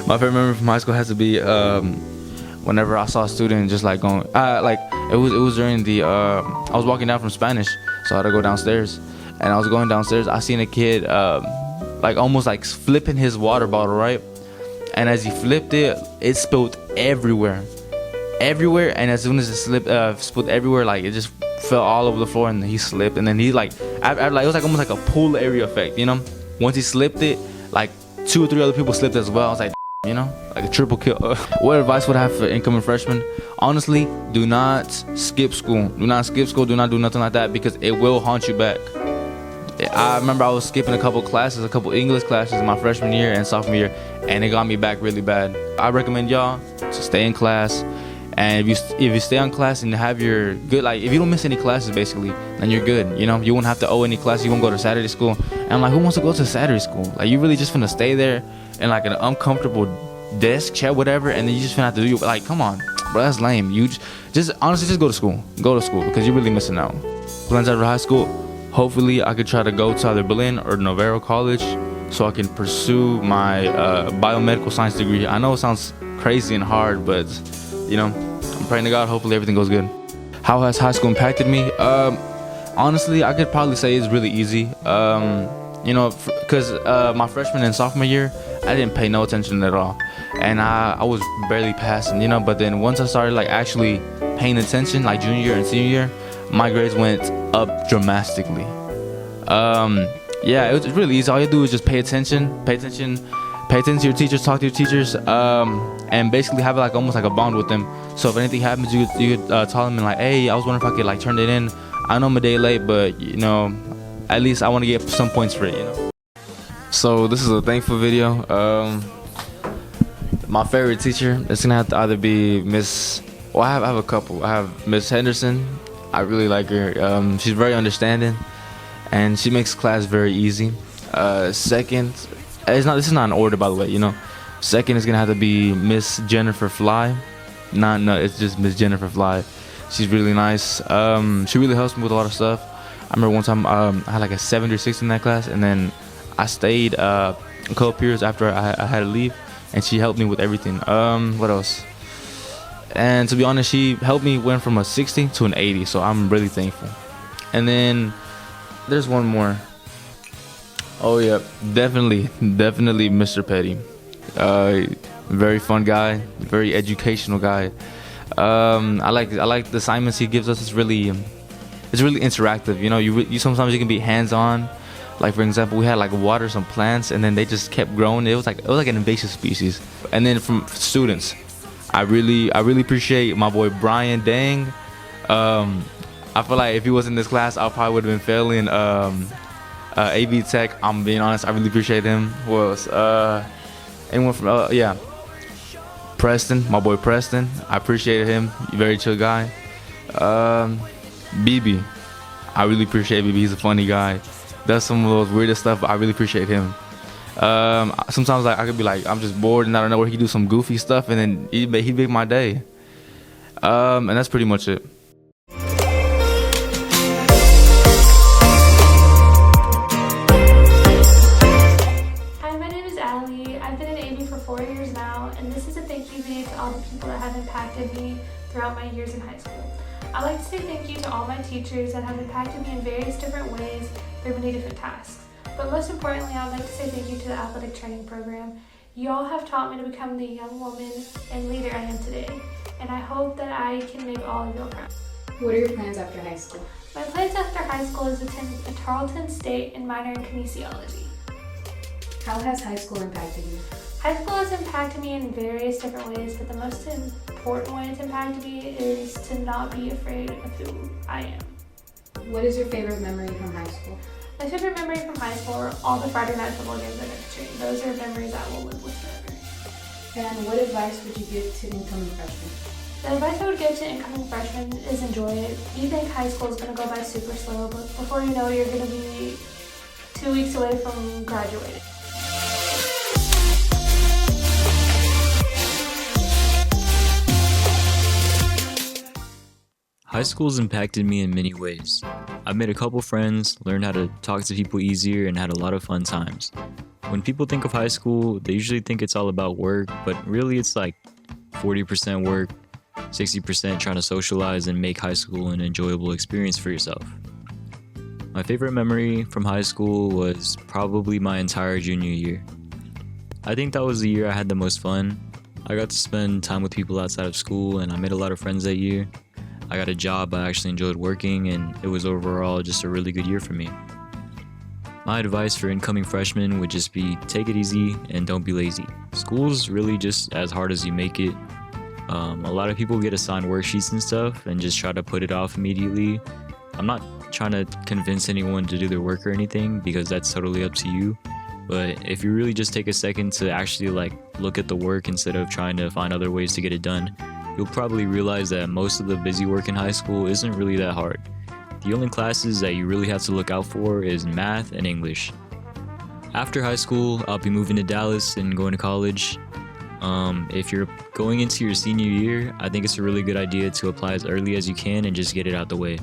My favorite memory from high school has to be whenever I saw a student just like going, like it was during the I was walking down from Spanish, so I had to go downstairs, and I was going downstairs. I seen a kid like almost like flipping his water bottle, right? And as he flipped it, it spilled everywhere, and as soon as it spilled everywhere, like it just fell all over the floor, and he slipped, and then he like, like it was like almost like a pool area effect, you know? Once he slipped it, like 2 or 3 other people slipped as well. I was like, you know, like a triple kill. What advice would I have for incoming freshmen? Honestly, do not skip school. Do not skip school. Do not do nothing like that, because it will haunt you back. I remember I was skipping a couple classes, a couple English classes in my freshman year and sophomore year, and it got me back really bad. I recommend y'all to stay in class, and if you stay on class and have your good, like if you don't miss any classes basically, then you're good. You know, you won't have to owe any classes. You won't go to Saturday school. And I'm like, who wants to go to Saturday school? Like, you really just finna stay there in like an uncomfortable desk, chair, whatever, and then you just finna have to do, like, come on, bro, that's lame. You just honestly just go to school, because you're really missing out. Plans after high school, hopefully I could try to go to either Berlin or Navarro College so I can pursue my biomedical science degree. I know it sounds crazy and hard, but you know, I'm praying to God, hopefully everything goes good. How has high school impacted me? Honestly, I could probably say it's really easy. You know, because my freshman and sophomore year, I didn't pay no attention at all, and I was barely passing, you know. But then once I started like actually paying attention, like junior year and senior year, my grades went up dramatically. Yeah, it was really easy. All you do is just pay attention to your teachers, talk to your teachers, and basically have like almost like a bond with them. So if anything happens, you could tell them and like, hey, I was wondering if I could like turn it in. I know I'm a day late, but you know, at least I want to get some points for it, you know. So this is a thankful video. My favorite teacher, it's gonna have to either be Miss, well, I have a couple. I have Miss Henderson. I really like her. She's very understanding, and she makes class very easy. Second, this is not in order, by the way, you know. Second is gonna have to be Miss Jennifer Fly. No, it's just Miss Jennifer Fly. She's really nice. She really helps me with a lot of stuff. I remember one time I had like a 70 or 60 in that class, and then I stayed a couple periods after I had to leave, and she helped me with everything. What else? And to be honest, she helped me went from a 60 to an 80, so I'm really thankful. And then there's one more. Oh yeah, definitely Mr. Petty. Very fun guy, very educational guy. I like the assignments he gives us. It's really interactive. You know, you sometimes you can be hands-on. Like for example, we had like water some plants, and then they just kept growing. It was like an invasive species. And then from students, I really appreciate my boy Bryan. Dang, I feel like if he was in this class, I probably would have been failing AV Tech. I'm being honest. I really appreciate him. Who else? Anyone from yeah, Preston, my boy Preston. I appreciated him. Very chill guy. BB, I really appreciate BB. He's a funny guy. Does some of those weirdest stuff, but I really appreciate him. Sometimes like I could be like, I'm just bored and I don't know where he could do some goofy stuff, and then he'd make my day. And that's pretty much it. Hi, my name is Alle. I've been in AV for 4 years now, and this is a thank you video to all the people that have impacted me throughout my years in high school. I'd like to say thank you to all my teachers that have impacted me in various different ways through many different tasks. But most importantly, I'd like to say thank you to the athletic training program. You all have taught me to become the young woman and leader I am today, and I hope that I can make all of you proud. What are your plans after high school? My plans after high school is to attend a Tarleton State and minor in kinesiology. How has high school impacted you? High school has impacted me in various different ways, but the most important way it's impacted me is to not be afraid of who I am. What is your favorite memory from high school? My favorite memory from high school are all the Friday night football games I got to train. Those are memories I will live with forever. And what advice would you give to incoming freshmen? The advice I would give to incoming freshmen is enjoy it. You think high school is going to go by super slow, but before you know it, you're going to be 2 weeks away from graduating. High school has impacted me in many ways. I've made a couple friends, learned how to talk to people easier, and had a lot of fun times. When people think of high school, they usually think it's all about work, but really it's like 40% work, 60% trying to socialize and make high school an enjoyable experience for yourself. My favorite memory from high school was probably my entire junior year. I think that was the year I had the most fun. I got to spend time with people outside of school and I made a lot of friends that year. I got a job I actually enjoyed working, and it was overall just a really good year for me. My advice for incoming freshmen would just be take it easy and don't be lazy. School's really just as hard as you make it. A lot of people get assigned worksheets and stuff and just try to put it off immediately. I'm not trying to convince anyone to do their work or anything, because that's totally up to you. But if you really just take a second to actually look at the work instead of trying to find other ways to get it done, you'll probably realize that most of the busy work in high school isn't really that hard. The only classes that you really have to look out for is math and English. After high school, I'll be moving to Dallas and going to college. If you're going into your senior year, I think it's a really good idea to apply as early as you can and just get it out the way.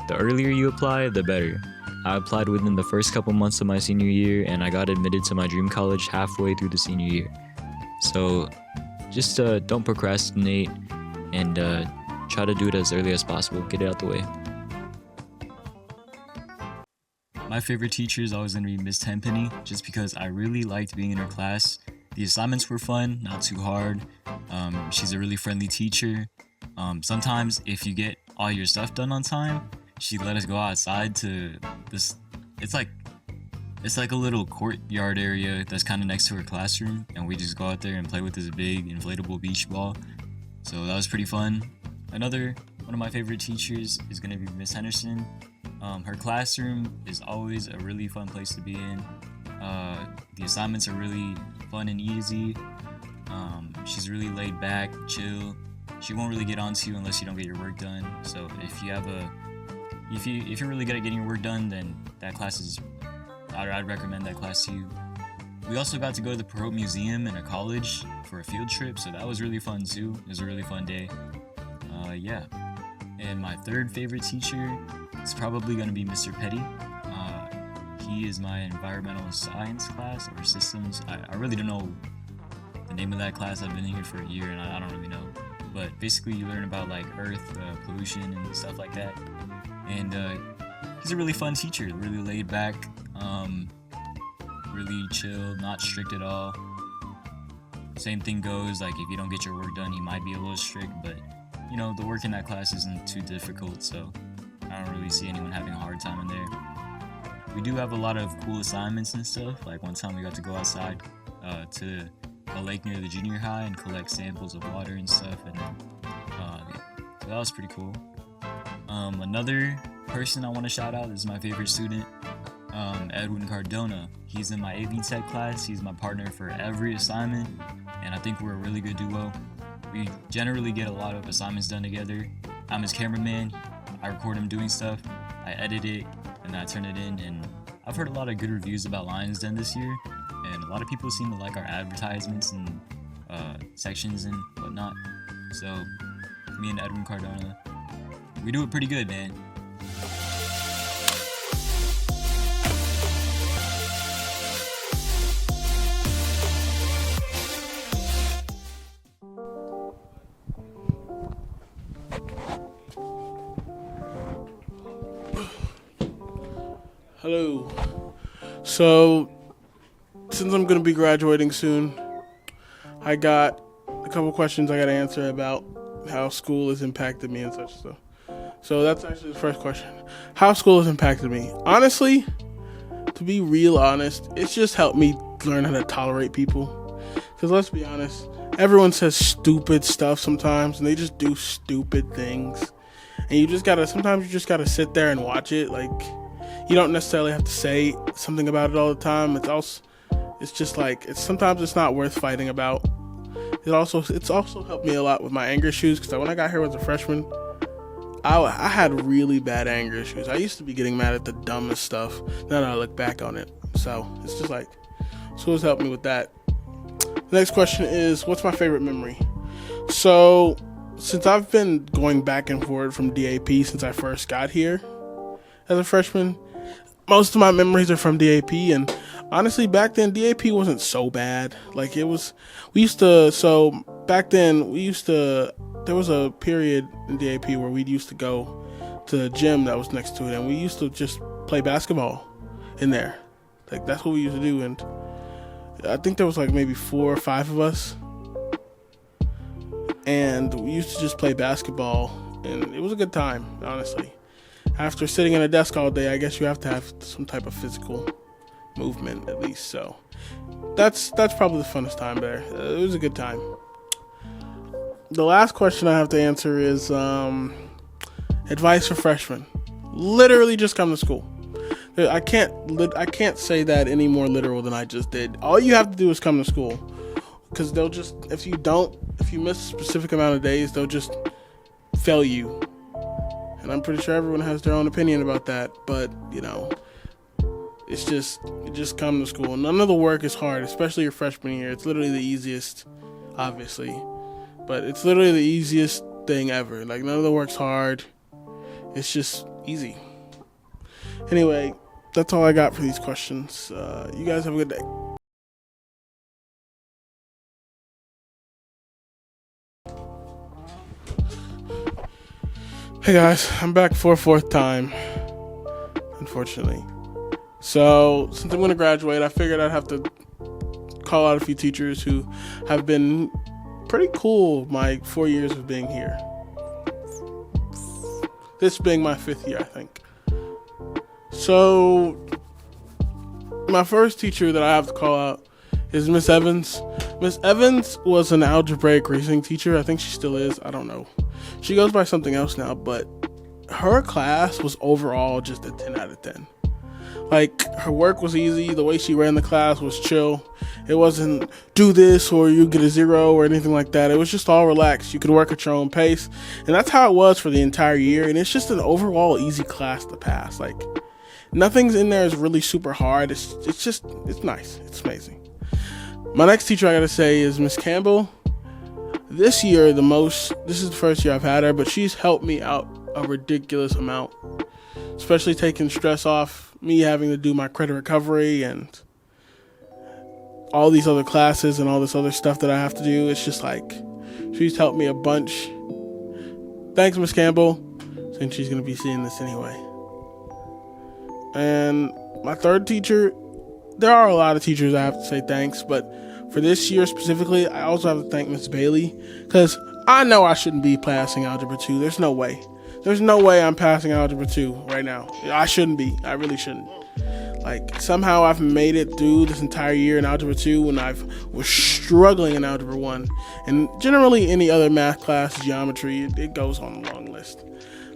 The earlier you apply, the better. I applied within the first couple months of my senior year, and I got admitted to my dream college halfway through the senior year. So just don't procrastinate and try to do it as early as possible. Get it out the way. My favorite teacher is always going to be Miss Tenpenny, just because I really liked being in her class. The assignments were fun, not too hard. She's a really friendly teacher. Sometimes if you get all your stuff done on time, she let us go outside to this. It's like a little courtyard area that's kind of next to her classroom, and we just go out there and play with this big inflatable beach ball. So that was pretty fun. One of my favorite teachers is going to be Miss Henderson. Her classroom is always a really fun place to be in. The assignments are really fun and easy. She's really laid back, chill. She won't really get on to you unless you don't get your work done. So if you're really good at getting your work done, then I'd recommend that class to you. We also got to go to the Perot Museum in a college for a field trip, so that was really fun too. It was a really fun day. Yeah. And my third favorite teacher is probably going to be Mr. Petty. He is my environmental science class or systems. I really don't know the name of that class. I've been here for a year and I don't really know. But basically you learn about earth pollution and stuff like that. And he's a really fun teacher, really laid back, really chill, not strict at all. Same thing goes, if you don't get your work done, he might be a little strict, but the work in that class isn't too difficult, so I don't really see anyone having a hard time in there. We do have a lot of cool assignments and stuff. One time we got to go outside to a lake near the junior high and collect samples of water and stuff, and so that was pretty cool. Another person I want to shout out is my favorite student, Edwin Cardona. He's in my AV Tech class. He's my partner for every assignment, and I think we're a really good duo. We generally get a lot of assignments done together. I'm his cameraman. I record him doing stuff. I edit it, and then I turn it in. And I've heard a lot of good reviews about Lions Den this year, and a lot of people seem to like our advertisements and sections and whatnot. So me and Edwin Cardona, we do it pretty good, man. Hello. So, since I'm going to be graduating soon, I got a couple questions I got to answer about how school has impacted me and such stuff. So that's actually the first question. How school has impacted me. Honestly, to be real honest, it's just helped me learn how to tolerate people. Because let's be honest, everyone says stupid stuff sometimes, and they just do stupid things. And sometimes you just gotta sit there and watch it. You don't necessarily have to say something about it all the time. Sometimes it's not worth fighting about. It's also helped me a lot with my anger issues, because when I got here as a freshman, I had really bad anger issues. I used to be getting mad at the dumbest stuff. Now that I look back on it. So it's just school's helped me with that. The next question is, what's my favorite memory? So since I've been going back and forth from DAP since I first got here as a freshman, most of my memories are from DAP, and Honestly, back then DAP wasn't so bad. Like it was, so back then there was a period in DAP where we used to go to the gym that was next to it, and we used to just play basketball in there. Like that's what we used to do, and I think there was like maybe 4 or 5 of us, and we used to just play basketball, and it was a good time, honestly. After sitting at a desk all day, I guess you have to have some type of physical movement at least. So that's probably the funnest time there. It was a good time. The last question I have to answer is advice for freshmen. Literally just come to school. I can't say that any more literal than I just did. All you have to do is come to school, because they'll just, if you miss a specific amount of days, they'll just fail you. And I'm pretty sure everyone has their own opinion about that, but it's just come to school. None of the work is hard, especially your freshman year. It's literally the easiest, obviously, but it's literally the easiest thing ever. Like, none of the work's hard. It's just easy. Anyway, that's all I got for these questions. You guys have a good day. Hey guys, I'm back for a 4th time, unfortunately. So, since I'm going to graduate, I figured I'd have to call out a few teachers who have been pretty cool my 4 years of being here. This being my 5th year, I think. So, my first teacher that I have to call out is Miss Evans. Miss Evans was an algebraic reasoning teacher. I think she still is. I don't know. She goes by something else now, but her class was overall just a 10 out of 10. Like, her work was easy. The way she ran the class was chill. It wasn't do this or you get a 0 or anything like that. It was just all relaxed. You could work at your own pace. And that's how it was for the entire year. And it's just an overall easy class to pass. Like, nothing's in there is really super hard. It's nice. It's amazing. My next teacher I gotta say is Miss Campbell. This year, this is the first year I've had her, but she's helped me out a ridiculous amount, especially taking stress off me having to do my credit recovery and all these other classes and all this other stuff that I have to do. It's just like, she's helped me a bunch. Thanks, Miss Campbell, since she's going to be seeing this anyway. And my third teacher, there are a lot of teachers I have to say thanks, but for this year specifically, I also have to thank Miss Bailey, because I know I shouldn't be passing Algebra 2. There's no way. There's no way I'm passing Algebra 2 right now. I shouldn't be. I really shouldn't. Like, somehow I've made it through this entire year in Algebra 2 when I was struggling in Algebra 1. And generally any other math class, geometry, it goes on the long list.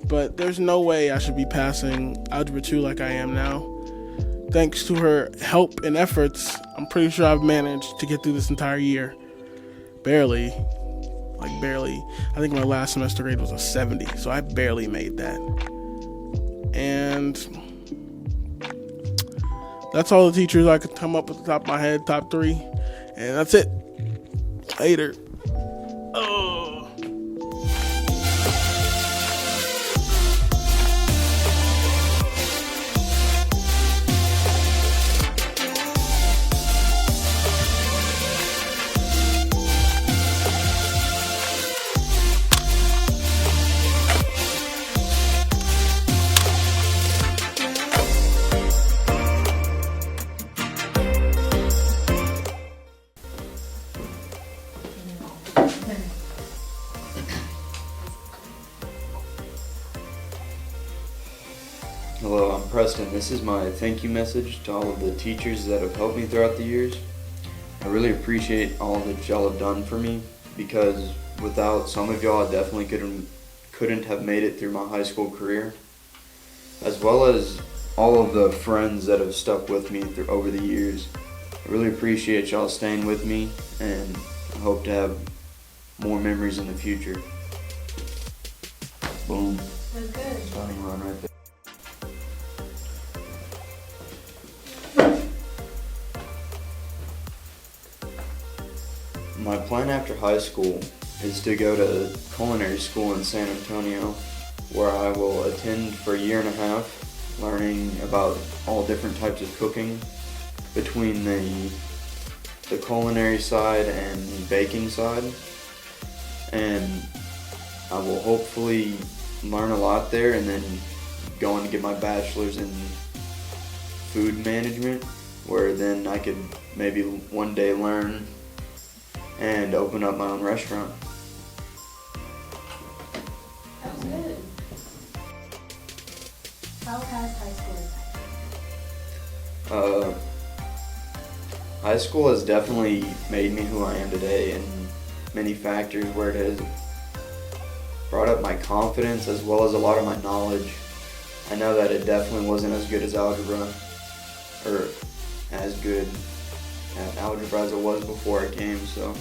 But there's no way I should be passing Algebra 2 like I am now. Thanks to her help and efforts, I'm pretty sure I've managed to get through this entire year. Barely. Like, barely. I think my last semester grade was a 70, so I barely made that. And that's all the teachers I could come up with at the top of my head, top 3. And that's it. Later. Oh. Hello, I'm Preston. This is my thank you message to all of the teachers that have helped me throughout the years. I really appreciate all that y'all have done for me, because without some of y'all I definitely couldn't have made it through my high school career, as well as all of the friends that have stuck with me over the years. I really appreciate y'all staying with me, and I hope to have more memories in the future. Boom. That's good. Starting run right there. My plan after high school is to go to culinary school in San Antonio, where I will attend for a year and a half, learning about all different types of cooking, between the culinary side and the baking side, and I will hopefully learn a lot there and then go on to get my bachelor's in food management, where then I could maybe one day learn and open up my own restaurant. That was good. How has high school impacted? High school has definitely made me who I am today in many factors, where it has brought up my confidence as well as a lot of my knowledge. I know that it definitely wasn't as good as algebra, or as good at algebra as it was before I came, so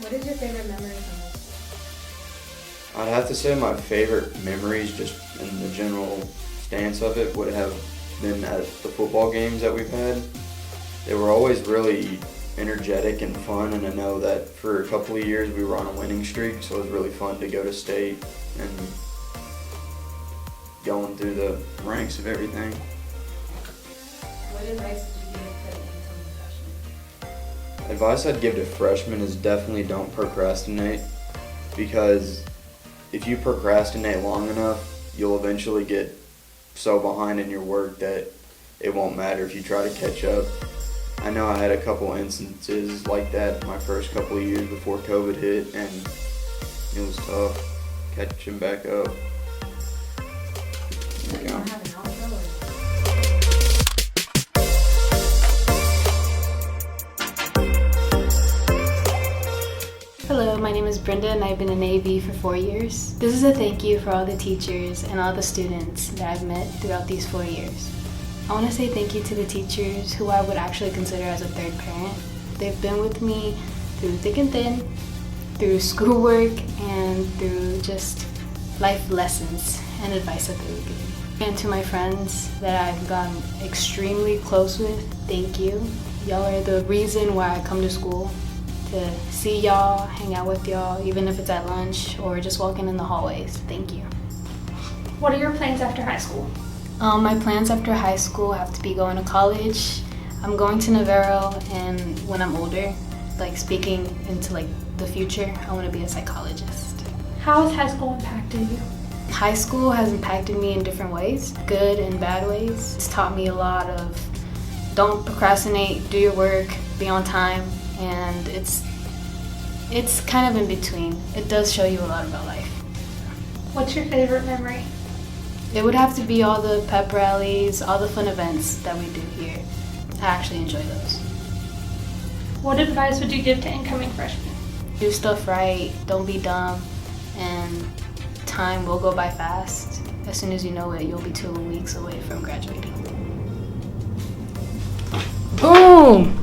What is your favorite memory from high school? I'd have to say my favorite memories, just in the general stance of it, would have been at the football games that we've had. They were always really energetic and fun, and I know that for a couple of years we were on a winning streak, so it was really fun to go to state and going through the ranks of everything. What advice would you give to an incoming freshman? Advice I'd give to freshmen is definitely don't procrastinate, because if you procrastinate long enough, you'll eventually get so behind in your work that it won't matter if you try to catch up. I know I had a couple instances like that my first couple of years before COVID hit, and it was tough catching back up. So you don't have an outro or? Hello, my name is Brenda and I've been in AV for 4 years. This is a thank you for all the teachers and all the students that I've met throughout these 4 years. I want to say thank you to the teachers who I would actually consider as a third parent. They've been with me through thick and thin, through schoolwork, and through just life lessons and advice that they would give me. And to my friends that I've gotten extremely close with, thank you. Y'all are the reason why I come to school, to see y'all, hang out with y'all, even if it's at lunch or just walking in the hallways. Thank you. What are your plans after high school? My plans after high school have to be going to college. I'm going to Navarro, and when I'm older, like speaking into like the future, I want to be a psychologist. How has high school impacted you? High school has impacted me in different ways, good and bad ways. It's taught me a lot of don't procrastinate, do your work, be on time, and it's kind of in between. It does show you a lot about life. What's your favorite memory? It would have to be all the pep rallies, all the fun events that we do here. I actually enjoy those. What advice would you give to incoming freshmen? Do stuff right, don't be dumb, and time will go by fast. As soon as you know it, you'll be 2 weeks away from graduating. Boom!